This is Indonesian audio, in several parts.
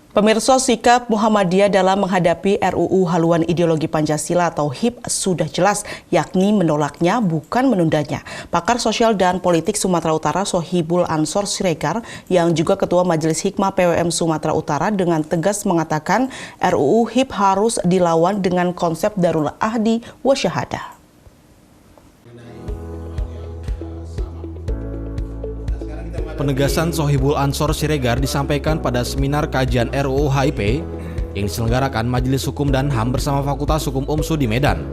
Pemirsa, sikap Muhammadiyah dalam menghadapi RUU Haluan Ideologi Pancasila atau HIP sudah jelas, yakni menolaknya bukan menundanya. Pakar sosial dan politik Sumatera Utara Sohibul Ansor Siregar yang juga Ketua Majelis Hikmah PWM Sumatera Utara dengan tegas mengatakan RUU HIP harus dilawan dengan konsep Darul Ahdi wa Syahadah. Penegasan Sohibul Ansor Siregar disampaikan pada seminar kajian RUU HIP yang diselenggarakan Majelis Hukum dan HAM bersama Fakultas Hukum UMSU di Medan.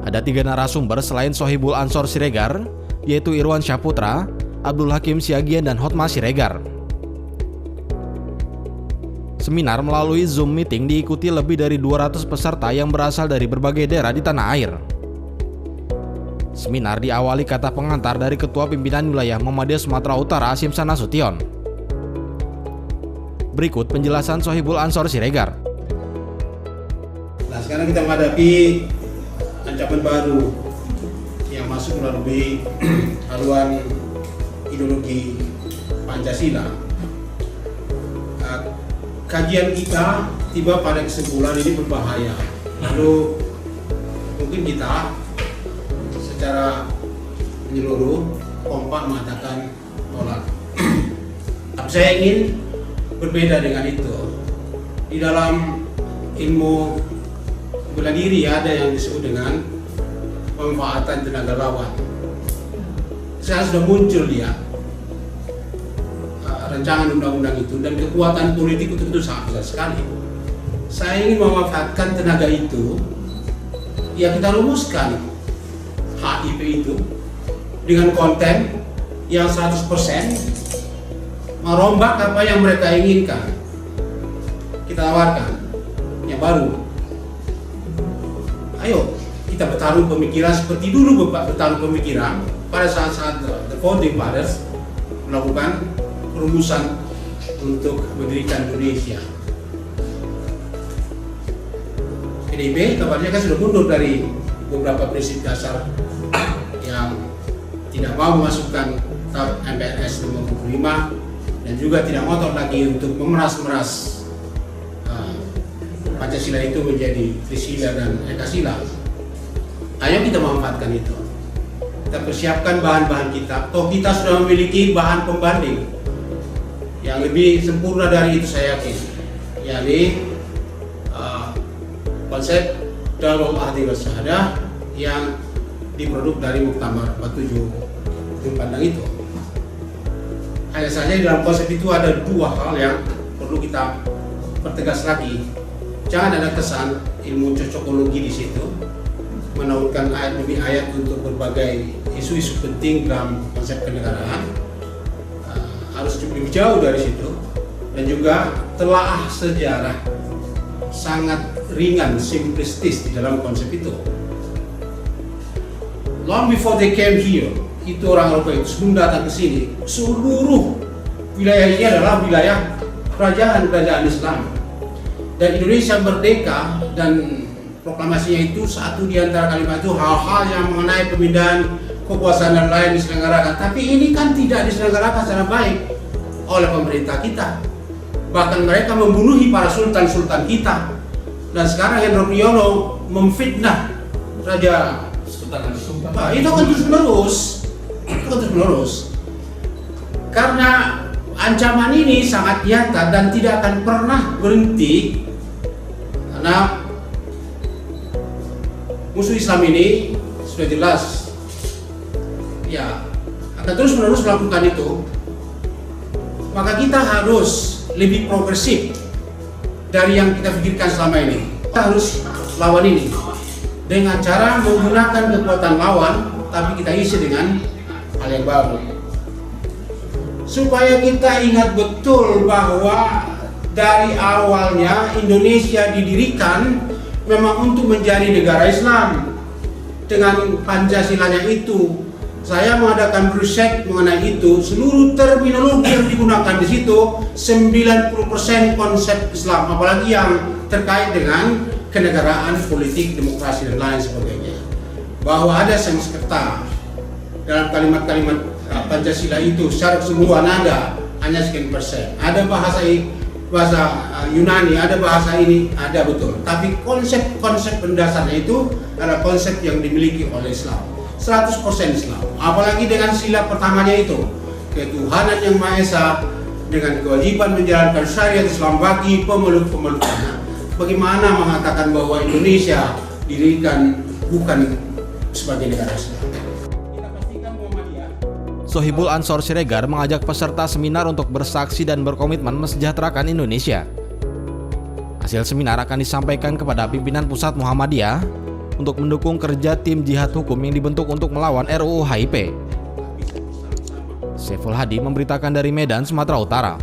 Ada 3 narasumber selain Sohibul Ansor Siregar, yaitu Irwan Syahputra, Abdul Hakim Siagian, dan Hotma Siregar. Seminar melalui Zoom meeting diikuti lebih dari 200 peserta yang berasal dari berbagai daerah di tanah air. Seminar diawali kata pengantar dari Ketua Pimpinan Wilayah Muhammadiyah Sumatera Utara Asimsa Nasution. Berikut penjelasan Sohibul Ansor Siregar. Nah, sekarang kita menghadapi ancaman baru yang masuk melalui haluan ideologi Pancasila. Kajian kita tiba pada kesimpulan ini berbahaya. Lalu mungkin kita secara menyeluruh kompak mengatakan tolak. Tapi saya ingin berbeda dengan itu. Di dalam ilmu bela diri ada yang disebut dengan pemanfaatan tenaga lawan. Saya sudah muncul dia rancangan undang-undang itu, dan kekuatan politik itu sangat besar sekali. Saya ingin memanfaatkan tenaga itu, ya kita rumuskan HIP itu dengan konten yang 100% merombak apa yang mereka inginkan. Kita tawarkan yang baru. Ayo kita bertarung pemikiran seperti dulu bertarung pemikiran pada saat-saat the founding fathers melakukan perumusan untuk mendirikan Indonesia. PDIP kabarnya kan sudah mundur dari beberapa prinsip dasar yang tidak mau memasukkan TAP MPRS nomor 25 dan juga tidak ngotot lagi untuk memeras-meras Pancasila itu menjadi Trisila dan Ekasila. Ayo kita manfaatkan itu. Kita persiapkan bahan-bahan kita. Toh kita sudah memiliki bahan pembanding yang lebih sempurna dari itu, saya yakin, yakni konsep Darul Ahdi wa Syahadah yang diproduk dari Muktamar 47 ujung pandang itu. Hanya saja di dalam konsep itu ada 2 hal yang perlu kita pertegas lagi. Jangan ada kesan ilmu cocokologi di situ, menautkan ayat demi ayat untuk berbagai isu-isu penting dalam konsep kenegaraan. Harus lebih jauh dari situ, dan juga telaah sejarah sangat ringan, simplistis di dalam konsep itu. Long before they came here, itu orang Eropa itu sebelum datang ke sini, seluruh wilayah ini adalah wilayah kerajaan Islam. Dan Indonesia merdeka dan proklamasinya itu satu di antara kalimat itu hal-hal yang mengenai pemindahan kekuasaan dan lain diselenggarakan. Tapi ini kan tidak diselenggarakan secara baik oleh pemerintah kita. Bahkan mereka membunuhi para sultan-sultan kita. Dan sekarang Hendro Priyono memfitnah Raja Sultan. Itu akan terus menerus. Karena ancaman ini sangat nyata dan tidak akan pernah berhenti, karena musuh Islam ini sudah jelas ya akan terus menerus melakukan itu. Maka kita harus lebih progresif dari yang kita pikirkan selama ini. Kita harus lawan ini dengan cara menggunakan kekuatan lawan, tapi kita isi dengan hal yang baru. Supaya kita ingat betul bahwa dari awalnya Indonesia didirikan memang untuk menjadi negara Islam. Dengan Pancasilanya itu, saya mengadakan riset mengenai itu. Seluruh terminologi yang digunakan di situ 90% konsep Islam, apalagi yang terkait dengan kenegaraan, politik, demokrasi dan lain sebagainya. Bahwa ada Sanskerta dalam kalimat-kalimat Pancasila itu secara keseluruhan ada hanya sekian persen. Ada bahasa Yunani, ada bahasa ini, ada betul. Tapi konsep pendasarnya itu adalah konsep yang dimiliki oleh Islam. 100% Islam. Apalagi dengan sila pertamanya itu, ketuhanan yang Maha Esa dengan kewajiban menjalankan syariat Islam bagi pemeluk-pemeluknya. Bagaimana mengatakan bahwa Indonesia didirikan bukan sebagai negara Islam? Kita pastikan Muhammadiyah. Sohibul Ansor Siregar mengajak peserta seminar untuk bersaksi dan berkomitmen mensejahterakan Indonesia. Hasil seminar akan disampaikan kepada pimpinan pusat Muhammadiyah untuk mendukung kerja tim jihad hukum yang dibentuk untuk melawan RUU HIP. Saiful Hadi memberitakan dari Medan, Sumatera Utara.